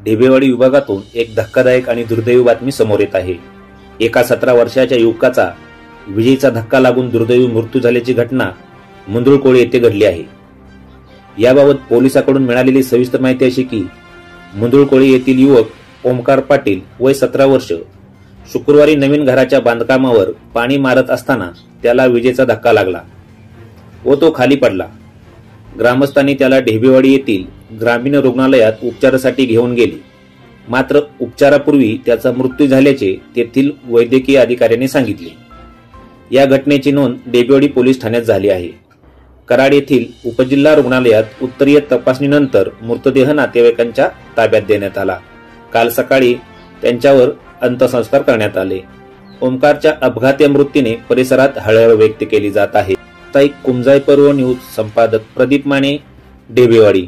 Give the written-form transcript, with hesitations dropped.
ढेबेवाडी विभागातून एक धक्कादायक आणि दुर्दैवी बातमी समोर येत आहे। एका 17 वर्षाच्या युवकाचा विजेचा धक्का लागून दुर्दैवी मृत्यू झाल्याची घटना मुंदुळकोळी येथे घडली आहे। याबाबत पोलिसांकडून मिळालेली सविस्तर माहिती अशी की मुंदुळकोळी येथील युवक ओमकार पाटील वय 17 वर्ष शुक्रवारी नवीन घराच्या बांधकामावर पाणी मारत असताना त्याला विजेचा धक्का लागला व तो खाली पडला। ग्रामस्थांनी त्याला ढेबेवाडी येथील ग्रामीण रुग्णालयात उपचारासाठी घेऊन गेले, मात्र उपचारापूर्वी त्याचा मृत्यू झाल्याचे तेथील वैद्यकीय अधिकाऱ्यांनी सांगितले। या घटनेची नोंद ढेबेवाडी पोलीस ठाण्यात झाली आहे। कराड येथील उपजिल्हा रुग्णालयात उत्तरीय तपासणीनंतर मृतदेह नातेवाईकांच्या ताब्यात देण्यात आला। काल सकाळी त्यांच्यावर अंत्यसंस्कार करण्यात आले। ओमकारच्या अपघाती मृत्यूने परिसरात हळहळ व्यक्त केली जात आहे। कुमजाई पर्व न्यूज संपादक प्रदीप माने, ढेबेवाडी।